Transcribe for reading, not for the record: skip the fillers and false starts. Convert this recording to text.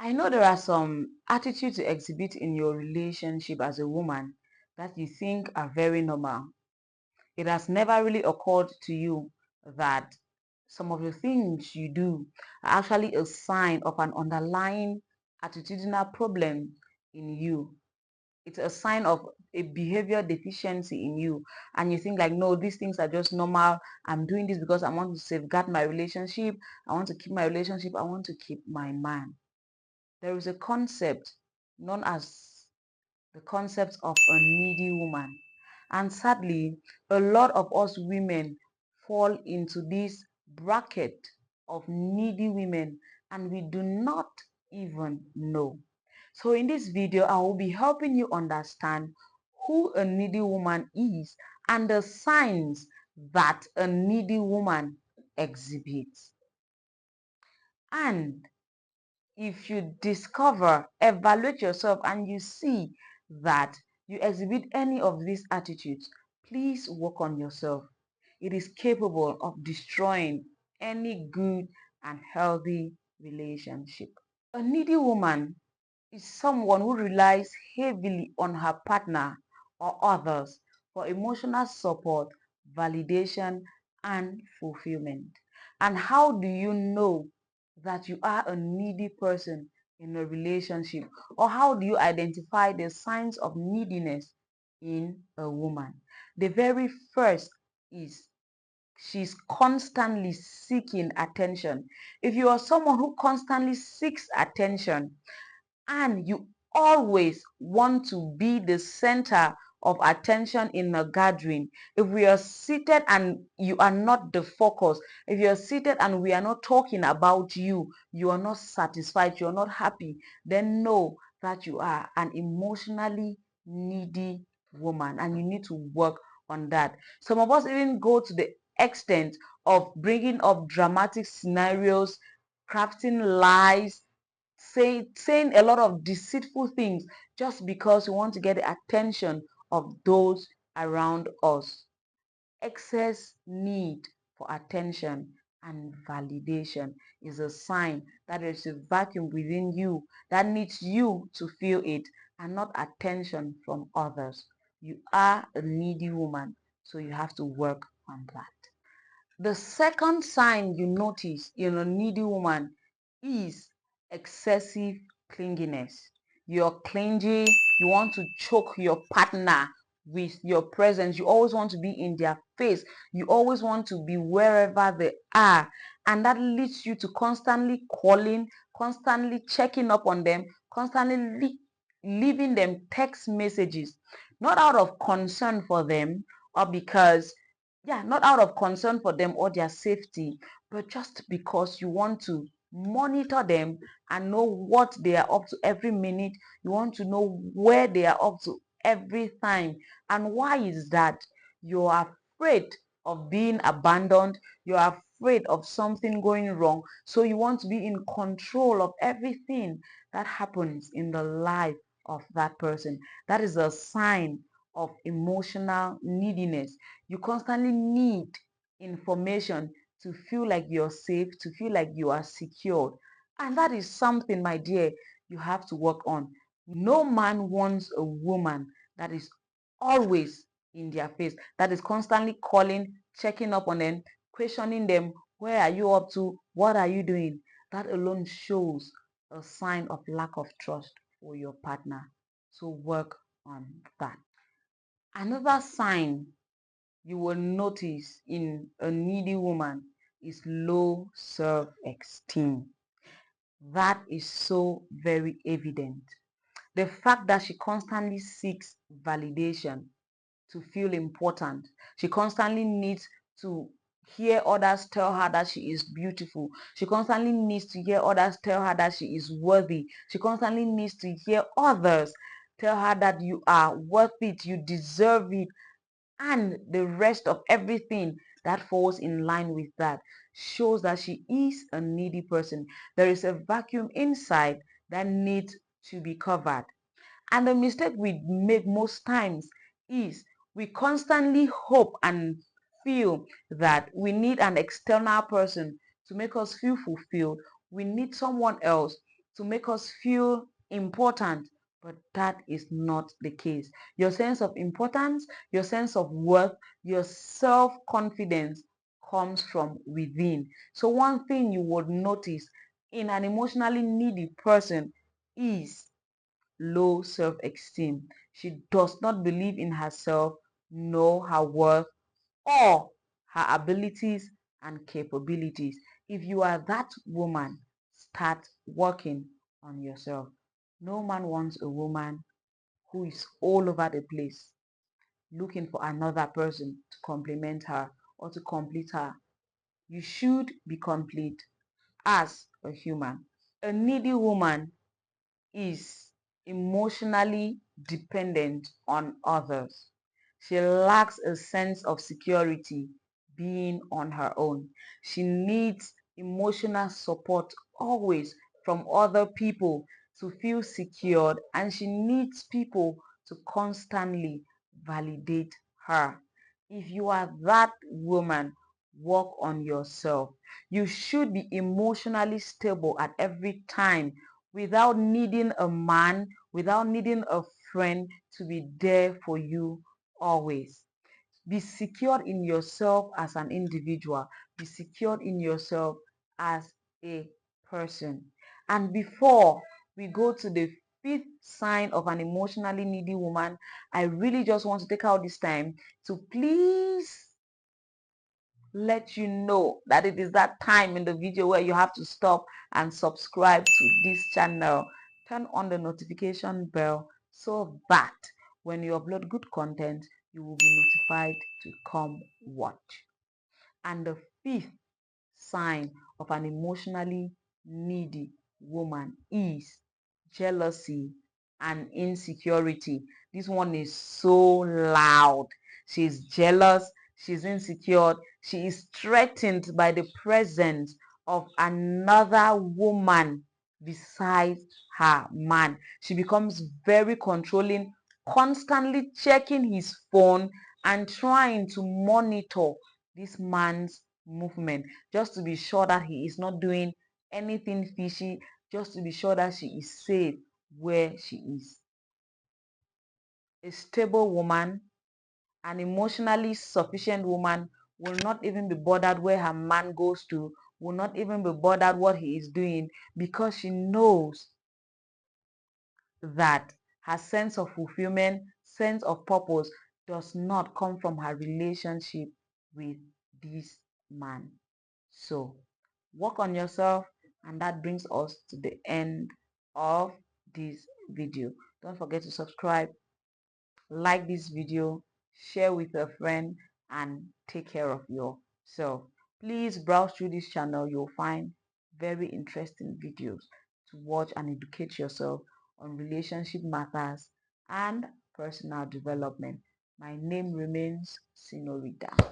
I know there are some attitudes to exhibit in your relationship as a woman that you think are very normal. It has never really occurred to you that some of the things you do are actually a sign of an underlying attitudinal problem in you. It's a sign of a behavior deficiency in you, and you think like, no, these things are just normal. I'm doing this because I want to safeguard my relationship. I want to keep my relationship. I want to keep my man. There is a concept known as the concept of a needy woman. And sadly, a lot of us women fall into this bracket of needy women and we do not even know. So in this video, I will be helping you understand who a needy woman is and the signs that a needy woman exhibits. And if you evaluate yourself and you see that you exhibit any of these attitudes, please work on yourself. It is capable of destroying any good and healthy relationship. A needy woman is someone who relies heavily on her partner or others for emotional support, validation, and fulfillment. And how do you know that you are a needy person in a relationship? Or how do you identify the signs of neediness in a woman? The very first is she's constantly seeking attention. If you are someone who constantly seeks attention, and you always want to be the center of attention in a gathering, if we are seated and you are not the focus, if you're seated and we are not talking about you, you are not satisfied, you're not happy, then know that you are an emotionally needy woman and you need to work on that. Some of us even go to the extent of bringing up dramatic scenarios, crafting lies, saying a lot of deceitful things just because we want to get the attention of those around us. Excess need for attention and validation is a sign that there's a vacuum within you that needs you to fill it and not attention from others. You are a needy woman, so you have to work on that. The second sign you notice in a needy woman is excessive clinginess. You're clingy, you want to choke your partner with your presence. You always want to be in their face. You always want to be wherever they are. And that leads you to constantly calling, constantly checking up on them, constantly leaving them text messages, not out of concern for them or because not out of concern for them or their safety, but just because you want to monitor them and know what they are up to every minute. You want to know where they are up to every time. And why is that? You're afraid of being abandoned. You're afraid of something going wrong. So you want to be in control of everything that happens in the life of that person. That is a sign of emotional neediness. You constantly need information to feel like you're safe, to feel like you are secured. And that is something, my dear, you have to work on. No man wants a woman that is always in their face, that is constantly calling, checking up on them, questioning them. Where are you up to? What are you doing? That alone shows a sign of lack of trust for your partner. So work on that. Another sign you will notice in a needy woman is low self-esteem. That is so very evident. The fact that she constantly seeks validation to feel important. She constantly needs to hear others tell her that she is beautiful. She constantly needs to hear others tell her that she is worthy. She constantly needs to hear others tell her that you are worth it, you deserve it, and the rest of everything that falls in line with that shows that she is a needy person. There is a vacuum inside that needs to be covered. And the mistake we make most times is we constantly hope and feel that we need an external person to make us feel fulfilled. We need someone else to make us feel important, but that is not the case. Your sense of importance, your sense of worth, your self-confidence comes from within. So one thing you would notice in an emotionally needy person is low self-esteem. She does not believe in herself, know her worth, or her abilities and capabilities. If you are that woman, start working on yourself. No man wants a woman who is all over the place looking for another person to complement her or to complete her. You should be complete as a human. A needy woman is emotionally dependent on others. She lacks a sense of security being on her own. She needs emotional support always from other people to feel secured, and she needs people to constantly validate her. If you are that woman, work on yourself. You should be emotionally stable at every time without needing a man, without needing a friend to be there for you always. Be secured in yourself as an individual. Be secured in yourself as a person. And before we go to the fifth sign of an emotionally needy woman, I really just want to take out this time to please let you know that it is that time in the video where you have to stop and subscribe to this channel. Turn on the notification bell so that when you upload good content, you will be notified to come watch. And the fifth sign of an emotionally needy woman is jealousy and insecurity. This one is so loud. She's jealous, she's insecure, she is threatened by the presence of another woman besides her man. She becomes very controlling, constantly checking his phone and trying to monitor this man's movement just to be sure that he is not doing anything fishy, just to be sure that she is safe where she is. A stable woman, an emotionally sufficient woman, will not even be bothered where her man goes to, will not even be bothered what he is doing, because she knows that her sense of fulfillment, sense of purpose does not come from her relationship with this man. So work on yourself, and that brings us to the end of this video. Don't forget to subscribe, like this video, share with a friend, and take care of yourself. Please browse through this channel. You'll find very interesting videos to watch and educate yourself on relationship matters and personal development. My name remains Sinorita.